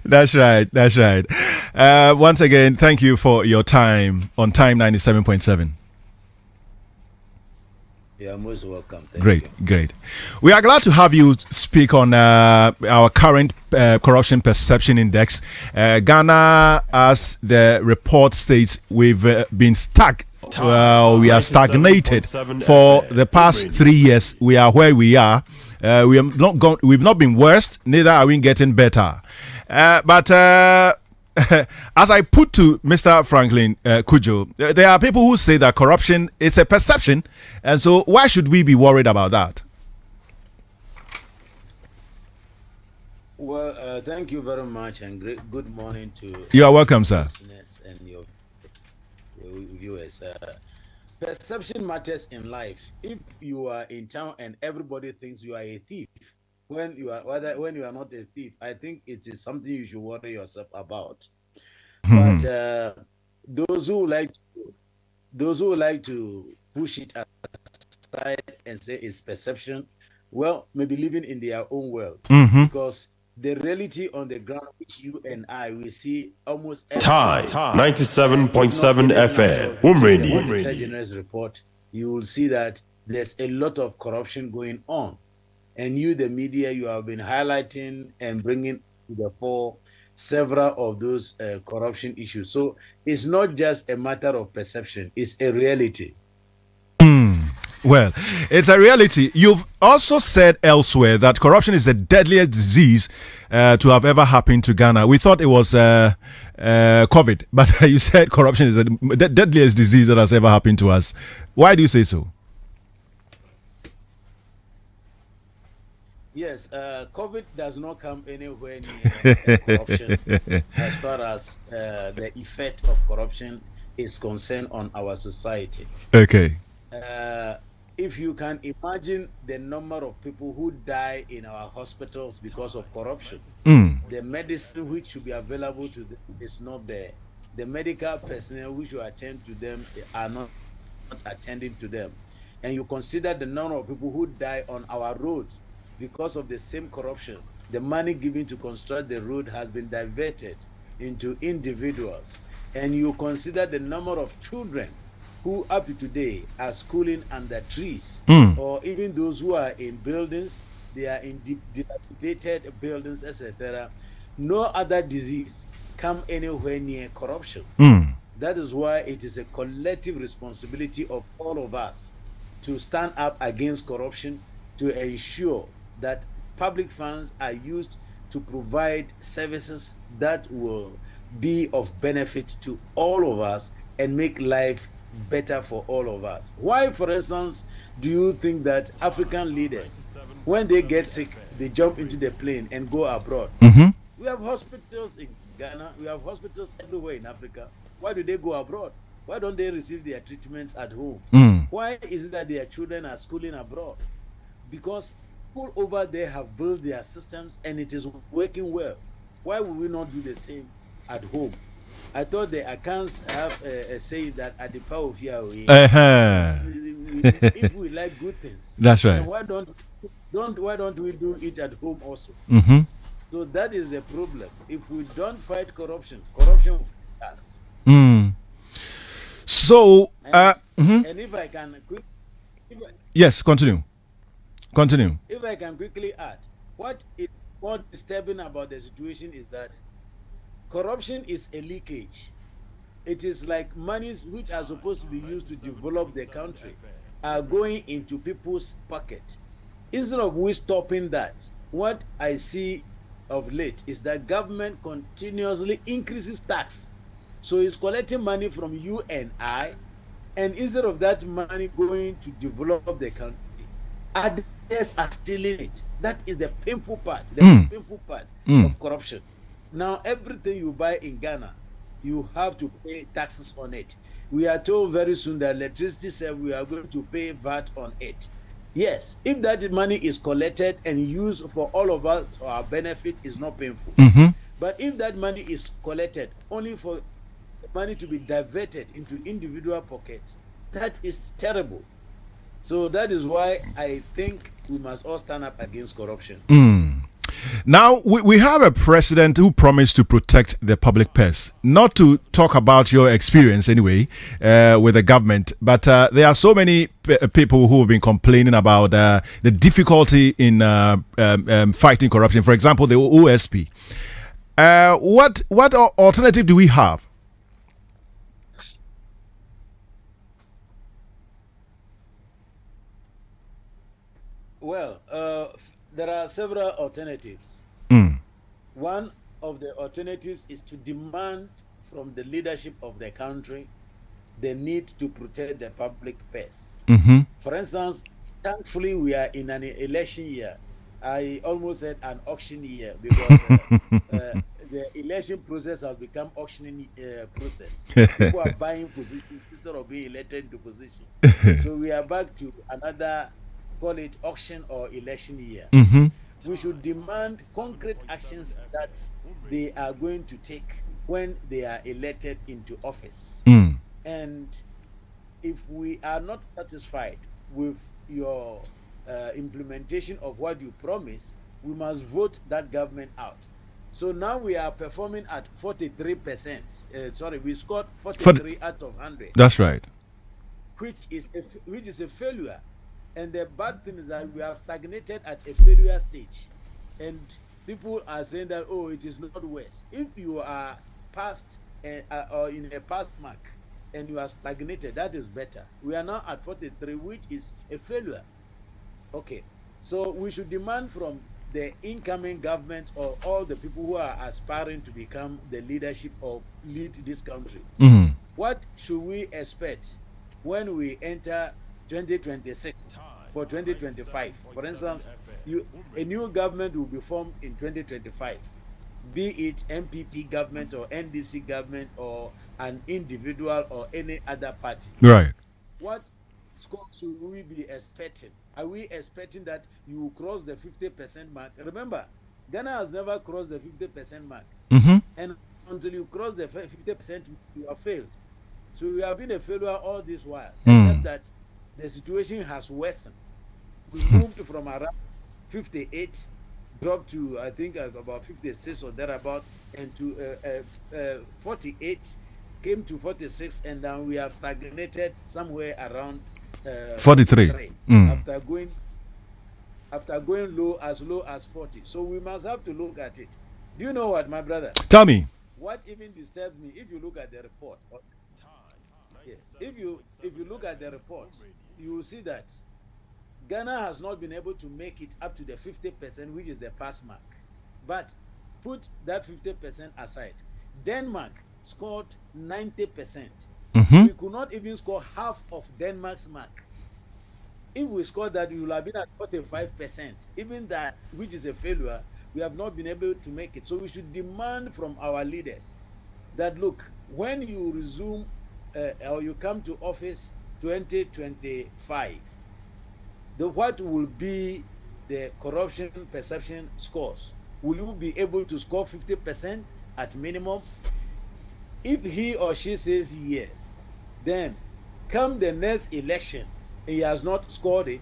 That's right. That's right. Once again, thank you for your time on Time 97.7. You are most welcome. Thank Great, you. great. We are glad to have you speak on our current corruption perception index. Ghana, as the report states, we've been stuck. We are stagnated for the past 3 years. We are where we are. We have not gone. We've not been worse. Neither are we getting better. But as I put to Mr. Franklin Kujo, there are people who say that corruption is a perception, and so why should we be worried about that? Well, thank you very much, and good morning to you. Are welcome, sir. And your viewers. Perception matters in life. If you are in town and everybody thinks you are a thief, when you are not a thief, I think it is something you should worry yourself about. But those who like to push it aside and say it's perception, well, maybe living in their own world, because the reality on the ground, which you and I will see almost Time 97.7 FM. The General's report, you will see that there's a lot of corruption going on, and you, the media, you have been highlighting and bringing to the fore several of those corruption issues. So it's not just a matter of perception; it's a reality. Well, it's a reality. You've also said elsewhere that corruption is the deadliest disease to have ever happened to Ghana. We thought it was COVID, but you said corruption is the deadliest disease that has ever happened to us. Why do you say so? Yes, COVID does not come anywhere near corruption as far as the effect of corruption is concerned on our society. Okay. If you can imagine the number of people who die in our hospitals because of corruption, the medicine which should be available to them is not there. The medical personnel which should attend to them are not attending to them. And you consider the number of people who die on our roads because of the same corruption. The money given to construct the road has been diverted into individuals. And you consider the number of children who up to today are schooling under trees, or even those who are in buildings, they are in dilapidated buildings, etc. No other disease come anywhere near corruption. That is why it is a collective responsibility of all of us to stand up against corruption, to ensure that public funds are used to provide services that will be of benefit to all of us and make life better for all of us. Why, for instance, do you think that African leaders, when they get sick, they jump into the plane and go abroad? We have hospitals in Ghana, we have hospitals everywhere in Africa. Why do they go abroad? Why don't they receive their treatments at home? Why is it that their children are schooling abroad? Because people over there have built their systems and it is working well. Why would we not do the same at home? I thought the accounts have a saying that at the power of Yahweh, if we like good things, that's right. Why don't we do it at home also? So that is the problem. If we don't fight corruption, corruption will fight us. So, and if I can yes, continue. If I can quickly add, what is more disturbing about the situation is that corruption is a leakage. It is like monies which are supposed to be used to develop the country are going into people's pocket. Instead of we stopping that, what I see of late is that government continuously increases tax. So it's collecting money from you and I, and instead of that money going to develop the country, others are stealing it. That is the painful part, of corruption. Now, everything you buy in Ghana, you have to pay taxes on it. We are told very soon that electricity said we are going to pay VAT on it. Yes, if that money is collected and used for all of us, our benefit is not painful. But if that money is collected only for money to be diverted into individual pockets, that is terrible. So that is why I think we must all stand up against corruption. Now, we have a president who promised to protect the public purse. Not to talk about your experience anyway with the government, but there are so many people who have been complaining about the difficulty in fighting corruption. For example, the OSP. What alternative do we have? Well, there are several alternatives. One of the alternatives is to demand from the leadership of the country the need to protect the public purse. For instance, thankfully, we are in an election year. I almost said an auction year because the election process has become auctioning process. People are buying positions instead of being elected to position. So we are back to another, call it auction or election year. We should demand concrete actions that they are going to take when they are elected into office. And if we are not satisfied with your implementation of what you promise, we must vote that government out. So now we are performing at 43%. Sorry, we scored 43 out of 100. That's right. Which is a failure. And the bad thing is that we have stagnated at a failure stage. And people are saying that, oh, it is not worse. If you are past or in a past mark and you are stagnated, that is better. We are now at 43, which is a failure. Okay. So we should demand from the incoming government or all the people who are aspiring to become the leadership or lead this country. What should we expect when we enter 2026 for 2025? For instance, a new government will be formed in 2025, be it MPP government or NDC government or an individual or any other party. Right. What score should we be expecting? Are we expecting that you will cross the 50% mark? Remember, Ghana has never crossed the 50% mark. And until you cross the 50%, you have failed. So we have been a failure all this while, except that the situation has worsened. We moved from around 58, dropped to, I think, about 56 or thereabout, and to 48, came to 46, and then we have stagnated somewhere around 43. After going low as 40. So we must have to look at it. Do you know what, my brother? Tell me. What even disturbs me, if you look at the report, yes, if you look at the report, you will see that Ghana has not been able to make it up to the 50%, which is the pass mark. But put that 50% aside. Denmark scored 90%. We could not even score half of Denmark's mark. If we scored that, we would have been at 45%. Even that, which is a failure, we have not been able to make it. So we should demand from our leaders that, look, when you resume or you come to office 2025, what will be the corruption perception scores? Will you be able to score 50% at minimum? If he or she says yes, then come the next election, he has not scored it,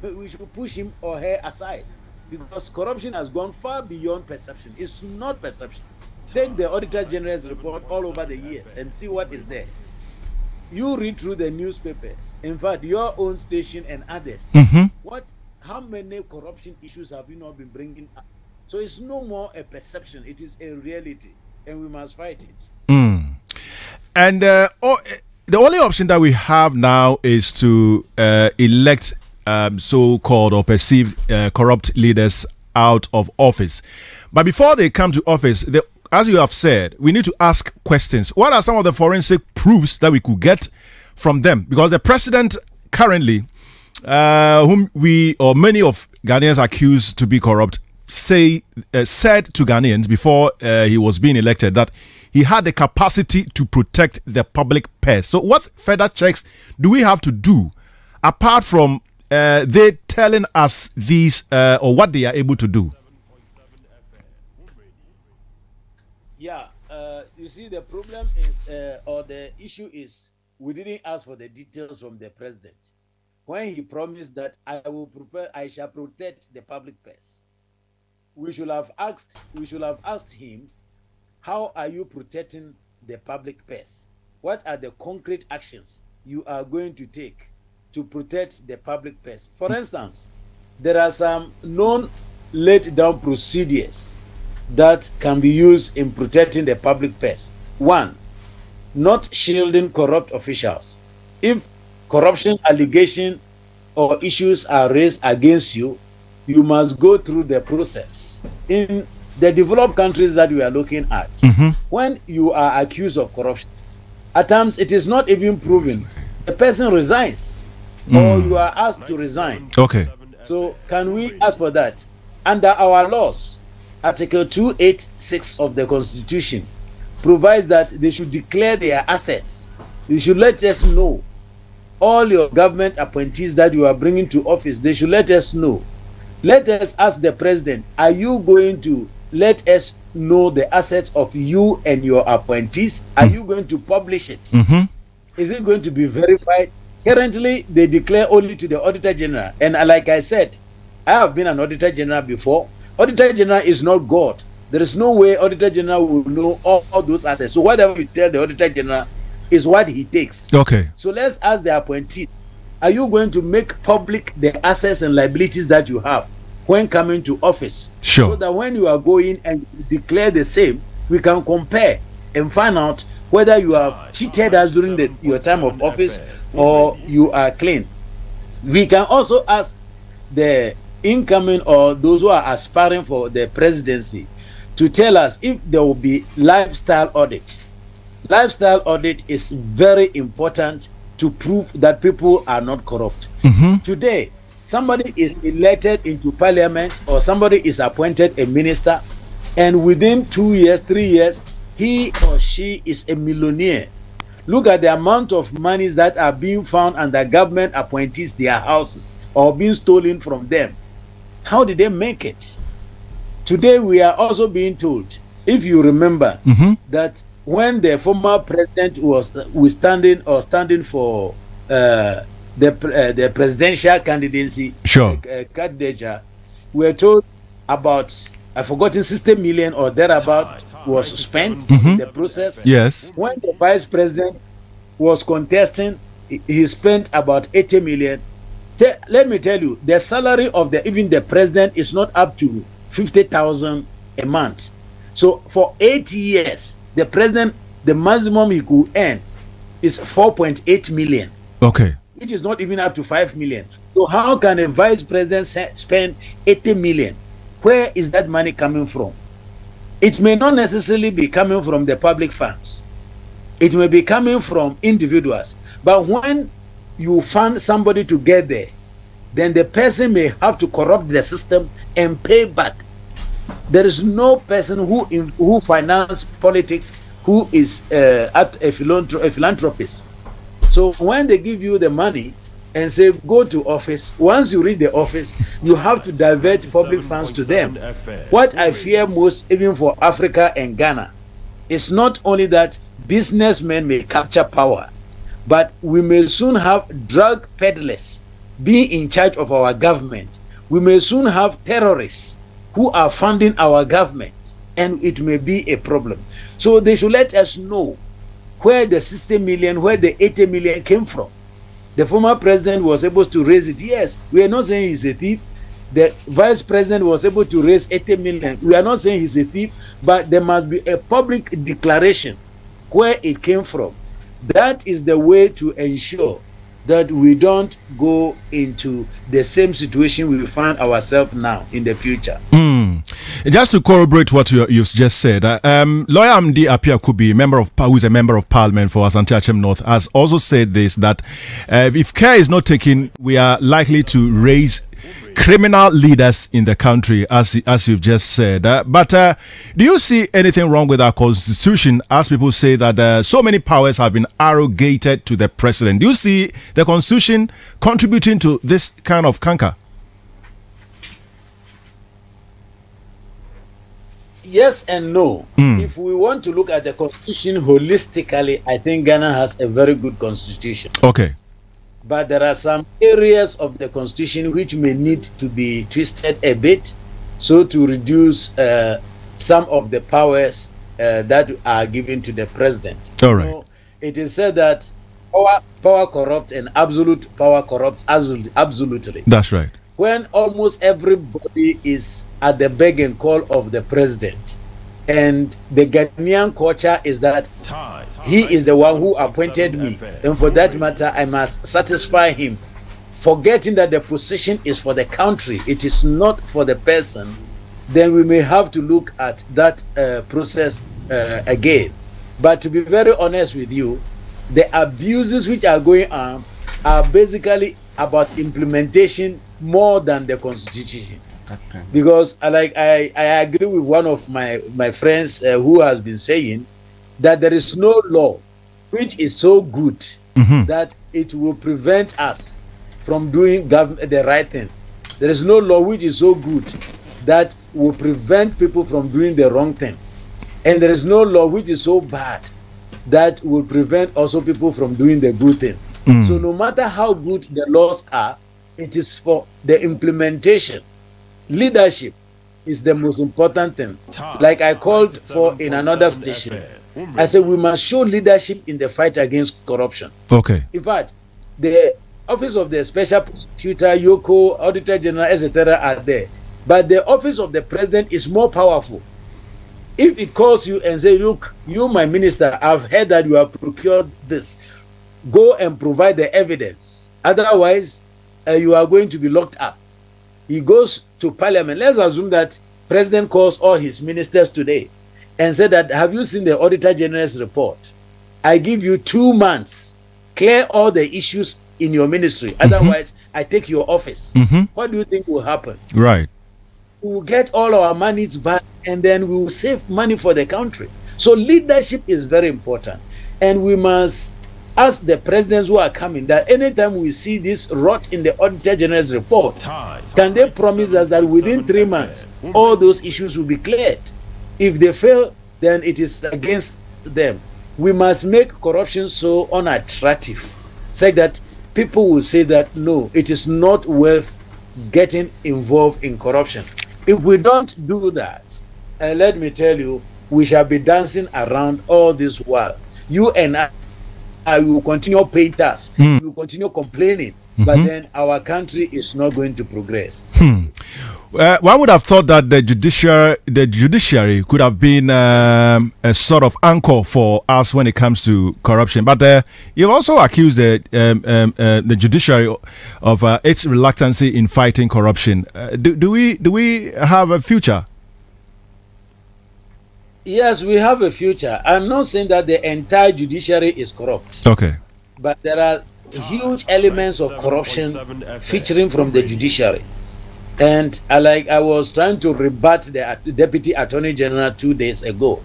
we should push him or her aside, because corruption has gone far beyond perception. It's not perception. Take the Auditor General's report all over the years and see what is there. You read through the newspapers, in fact, your own station and others. How many corruption issues have you not been bringing up? So it's no more a perception, it is a reality, and we must fight it. And the only option that we have now is to elect so-called or perceived corrupt leaders out of office. But before they come to office, as you have said, we need to ask questions. What are some of the forensic proofs that we could get from them? Because the president currently, whom we or many of Ghanaians accused to be corrupt, said to Ghanaians before he was being elected that he had the capacity to protect the public purse. So what further checks do we have to do apart from they telling us these or what they are able to do? Yeah, you see, the problem is, or the issue is, we didn't ask for the details from the president when he promised that I shall protect the public purse. we should have asked him, how are you protecting the public purse? What are the concrete actions you are going to take to protect the public purse? For instance, there are some known laid down procedures that can be used in protecting the public purse. One, not shielding corrupt officials. If corruption allegation or issues are raised against you, you must go through the process. In the developed countries that we are looking at, when you are accused of corruption, at times it is not even proven. The person resigns or you are asked to resign. Okay. So can we ask for that? Under our laws, Article 286 of the Constitution provides that they should declare their assets. They should let us know. All your government appointees that you are bringing to office, they should let us know. Let us ask the president, are you going to let us know the assets of you and your appointees? Are you going to publish it? Is it going to be verified? Currently, they declare only to the Auditor General. And like I said, I have been an Auditor General before. Auditor General is not God. There is no way Auditor General will know all those assets. So whatever you tell the Auditor General is what he takes. Okay. So let's ask the appointee, are you going to make public the assets and liabilities that you have when coming to office? Sure. So that when you are going and declare the same, we can compare and find out whether you have cheated us during your time of office or you are clean. We can also ask the incoming or those who are aspiring for the presidency to tell us if there will be lifestyle audit. Lifestyle audit is very important to prove that people are not corrupt. Today, somebody is elected into parliament or somebody is appointed a minister, and within 2 years, 3 years, he or she is a millionaire. Look at the amount of monies that are being found under government appointees, their houses, or being stolen from them. How did they make it? Today, we are also being told, if you remember, that when the former president was standing for the presidential candidacy, sure, candidature, we were told about, I've forgotten, 60 million or thereabout was spent in the process. Yes. When the vice president was contesting, he spent about 80 million. Let me tell you, the salary of even the president is not up to 50,000 a month. So for 8 years, the president, the maximum he could earn is 4.8 million. Okay. Which is not even up to 5 million. So how can a vice president spend 80 million? Where is that money coming from? It may not necessarily be coming from the public funds. It may be coming from individuals. But when you fund somebody to get there, then the person may have to corrupt the system and pay back. There is no person who finance politics who is a philanthropist. So when they give you the money and say go to office, once you reach the office, you have to divert public funds to them. What I fear most, even for Africa and Ghana, is not only that businessmen may capture power, but we may soon have drug peddlers be in charge of our government. We may soon have terrorists who are funding our government, and it may be a problem. So they should let us know where the 60 million, where the 80 million came from. The former president was able to raise it. Yes, we are not saying he's a thief. The vice president was able to raise 80 million. We are not saying he's a thief, but there must be a public declaration where it came from. That is the way to ensure that we don't go into the same situation we find ourselves now in the future. Just to corroborate what you've just said, Lawyer Amdi Apia Kubi, who is a member of parliament for Asante Achem North, has also said this, that if care is not taken, we are likely to raise criminal leaders in the country, as you've just said. But do you see anything wrong with our constitution, as people say that so many powers have been arrogated to the president? Do you see the constitution contributing to this kind of canker? Yes and no. If we want to look at the constitution holistically, I think Ghana has a very good constitution. Okay. But there are some areas of the constitution which may need to be twisted a bit so to reduce some of the powers that are given to the president. All right. It is said that power corrupts and absolute power corrupts absolutely. That's right. When almost everybody is at the beck and call of the president, and the Ghanaian culture is that he is the one who appointed me, and for that matter, I must satisfy him, forgetting that the position is for the country, it is not for the person, then we may have to look at that process again. But to be very honest with you, the abuses which are going on are basically about implementation more than the constitution. Okay. Because I agree with one of my friends who has been saying that there is no law which is so good that it will prevent us from doing the right thing. There is no law which is so good that will prevent people from doing the wrong thing. And there is no law which is so bad that will prevent also people from doing the good thing. So no matter how good the laws are, it is for the implementation. Leadership is the most important thing. Like I called for in another station, I said we must show leadership in the fight against corruption. Okay. In fact, the office of the special prosecutor, Yoko, auditor general, etc. are there, but the office of the president is more powerful. If it calls you and say, look, you, my minister, I've heard that you have procured this, go and provide the evidence, otherwise you are going to be locked up. He goes to parliament. Let's assume that president calls all his ministers today and said that, have you seen the auditor general's report? I give you 2 months, clear all the issues in your ministry, otherwise I take your office. What do you think will happen? Right. We will get all our monies back, and then we will save money for the country. So leadership is very important, and we must ask the presidents who are coming that anytime we see this rot in the auditor general's report, can they promise us that within 3 months all those issues will be cleared? If they fail, then it is against them. We must make corruption so unattractive, say that people will say that no, it is not worth getting involved in corruption. If we don't do that, let me tell you, we shall be dancing around all this while. You and I will continue paying tax. We will continue complaining, but then our country is not going to progress. One would have thought that the judiciary could have been a sort of anchor for us when it comes to corruption. But you've also accused the judiciary of its reluctancy in fighting corruption. Do we have a future? Yes, we have a future. I'm not saying that the entire judiciary is corrupt. Okay. But there are huge elements of corruption featuring from the judiciary. And I was trying to rebut the Deputy Attorney General 2 days ago.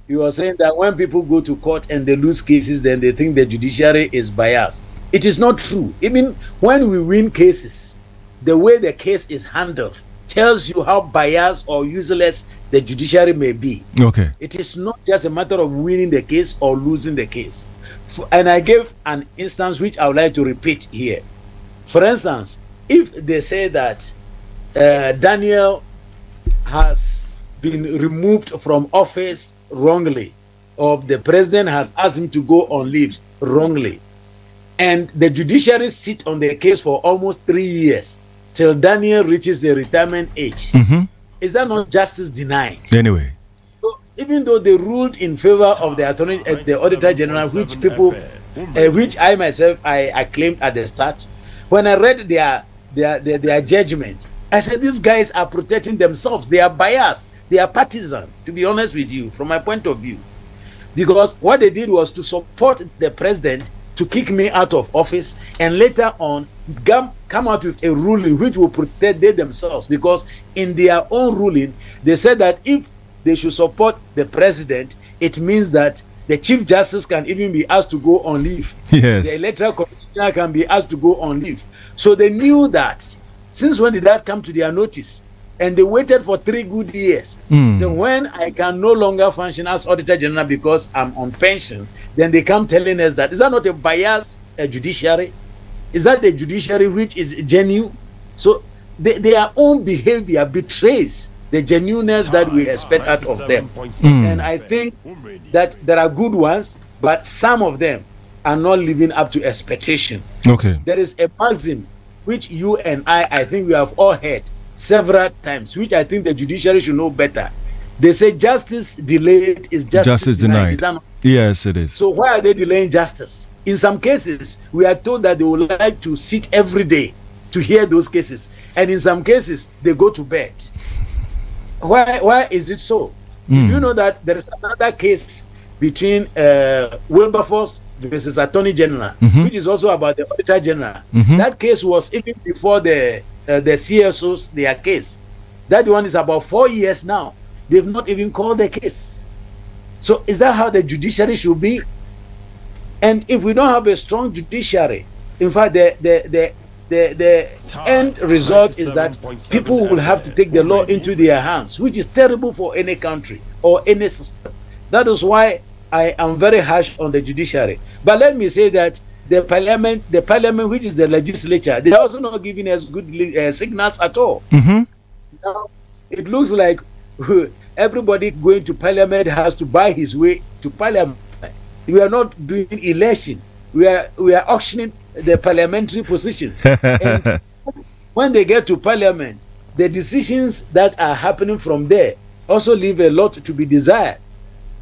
He was saying that when people go to court and they lose cases, then they think the judiciary is biased. It is not true. Even when we win cases, the way the case is handled tells you how biased or useless the judiciary may be. Okay. It is not just a matter of winning the case or losing the case. And I gave an instance which I would like to repeat here. For instance, if they say that Daniel has been removed from office wrongly, or the president has asked him to go on leave wrongly, and the judiciary sit on the case for almost 3 years till Daniel reaches the retirement age, is that not justice denied? Anyway, so even though they ruled in favor of the attorney, the auditor general, which people, which I myself I claimed at the start, when I read their judgment, I said these guys are protecting themselves. They are biased. They are partisan. To be honest with you, from my point of view, because what they did was to support the president to kick me out of office, and later on come out with a ruling which will protect they themselves, because in their own ruling they said that if they should support the president, it means that the chief justice can even be asked to go on leave. Yes. The electoral commissioner can be asked to go on leave. So they knew that. Since when did that come to their notice? And they waited for 3 good years. So when I can no longer function as auditor general because I'm on pension, then they come telling us that. Is that not a biased judiciary? Is that the judiciary which is genuine? So their own behavior betrays the genuineness that we expect out of them. And I think that there are good ones, but some of them are not living up to expectation. Okay. There is a maxim which you and I think we have all heard several times, which I think the judiciary should know better. They say justice delayed is justice denied. Yes, it is. So why are they delaying justice? In some cases, we are told that they would like to sit every day to hear those cases, and in some cases, they go to bed. Why is it so? Do you know that there is another case between Wilberforce versus Attorney General, which is also about the Auditor General? That case was even before the CSOs, their case. That one is about 4 years now. They've not even called the case. So is that how the judiciary should be? And if we don't have a strong judiciary, in fact, the end result is that people will have to take the law into their hands, which is terrible for any country or any system. That is why I am very harsh on the judiciary. But let me say that the parliament, which is the legislature, they are also not giving us good signals at all. Now, it looks like everybody going to parliament has to buy his way to parliament. We are not doing election. We are auctioning the parliamentary positions. And when they get to parliament, the decisions that are happening from there also leave a lot to be desired.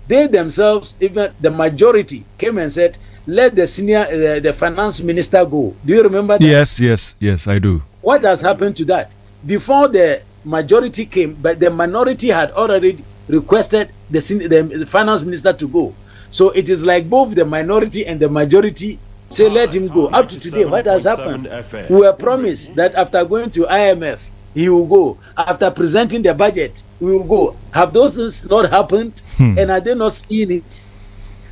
They themselves, even the majority, came and said, let the senior, the finance minister go. Do you remember that? Yes, I do. What has happened to that? Before the majority came, but the minority had already requested the finance minister to go. So it is like both the minority and the majority say let him go. Up to today, what has happened? We were promised that after going to IMF, he will go. After presenting the budget, we will go. Have those things not happened? And are they not seeing it?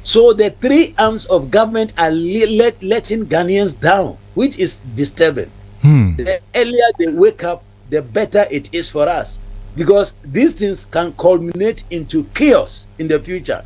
So the three arms of government are letting Ghanaians down, which is disturbing. The earlier they wake up, the better it is for us, because these things can culminate into chaos in the future.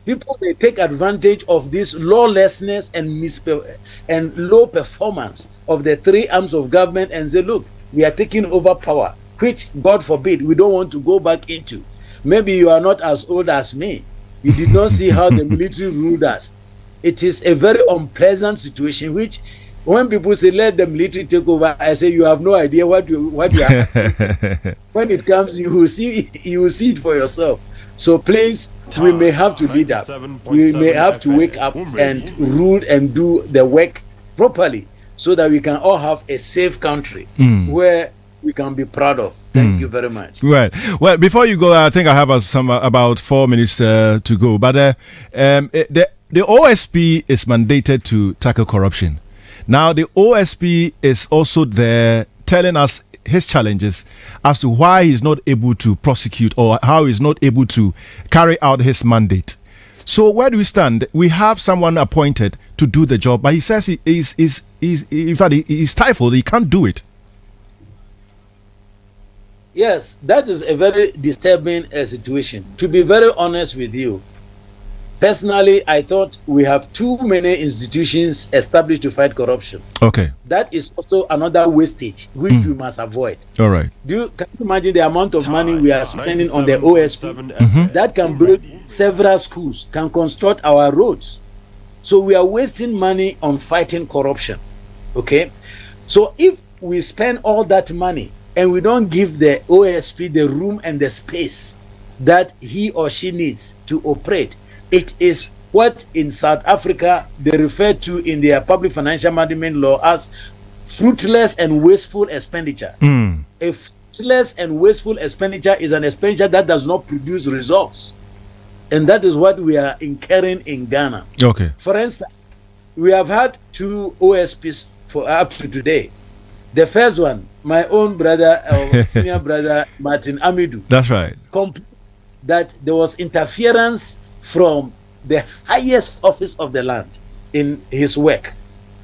People may take advantage of this lawlessness and low performance of the three arms of government and say, look, we are taking over power, which, God forbid, we don't want to go back into. Maybe you are not as old as me. You did not see how the military ruled us. It is a very unpleasant situation, which when people say let the military take over, I say you have no idea what you are asking. When it comes, you will see it for yourself. So please, we may have to lead up. We may have to wake up and rule and do the work properly, so that we can all have a safe country where we can be proud of. Thank you very much. Right. Well, before you go, I think I have about 4 minutes to go. But the OSP is mandated to tackle corruption. Now, the OSP is also there telling us his challenges as to why he's not able to prosecute or how he's not able to carry out his mandate. So where do we stand? We have someone appointed to do the job, but he says in fact, he's stifled. He can't do it. Yes, that is a very disturbing situation. To be very honest with you, personally, I thought we have too many institutions established to fight corruption. Okay. That is also another wastage which we must avoid. All right. Can you imagine the amount of money we are spending on the OSP? That can build several schools, can construct our roads. So we are wasting money on fighting corruption. Okay. So if we spend all that money and we don't give the OSP the room and the space that he or she needs to operate, it is what in South Africa they refer to in their public financial management law as fruitless and wasteful expenditure. A fruitless and wasteful expenditure is an expenditure that does not produce results. And that is what we are incurring in Ghana. Okay. For instance, we have had 2 OSPs for up to today. The first one, my own brother, or senior brother, Martin Amidou. That's right. That there was interference from the highest office of the land in his work.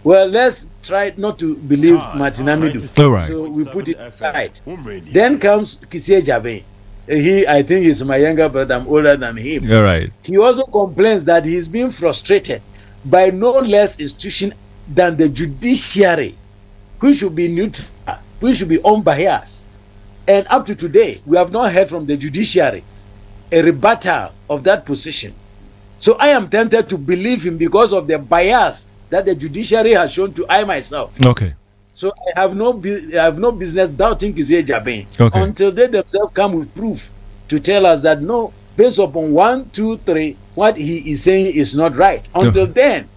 Well, let's try not to believe Martin Amidou. All right. So we put it aside. Then comes Kisie Jabe. I think he's my younger brother. I'm older than him. All right. He also complains that he's being frustrated by no less institution than the judiciary, which should be neutral, which should be unbiased. And up to today, we have not heard from the judiciary a rebuttal of that position. So I am tempted to believe him because of the bias that the judiciary has shown to I myself. Okay. So I have no business doubting Kizia Jabin until they themselves come with proof to tell us that no, based upon 1, 2, 3, what he is saying is not right. Until then,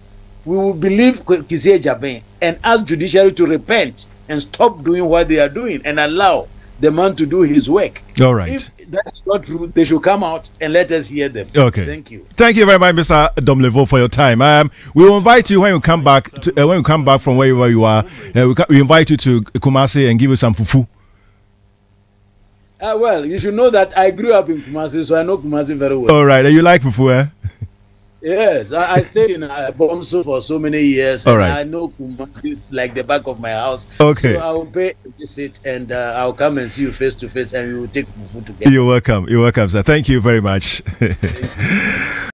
we will believe Kizia Jabin and ask judiciary to repent and stop doing what they are doing and allow the man to do his work. All right. If that's not true, they should come out and let us hear them. Okay. Thank you. Thank you very much, Mr. Domelevo, for your time. We will invite you when you come back when you come back from wherever you are. We invite you to Kumasi and give you some fufu. Well, you should know that I grew up in Kumasi, so I know Kumasi very well. All right. And you like fufu, eh? Yes, I stayed in Bomso for so many years. All and right. I know Kumasi like the back of my house. Okay. So I will pay a visit and I'll come and see you face to face and we will take food together. You're welcome. You're welcome, sir. Thank you very much.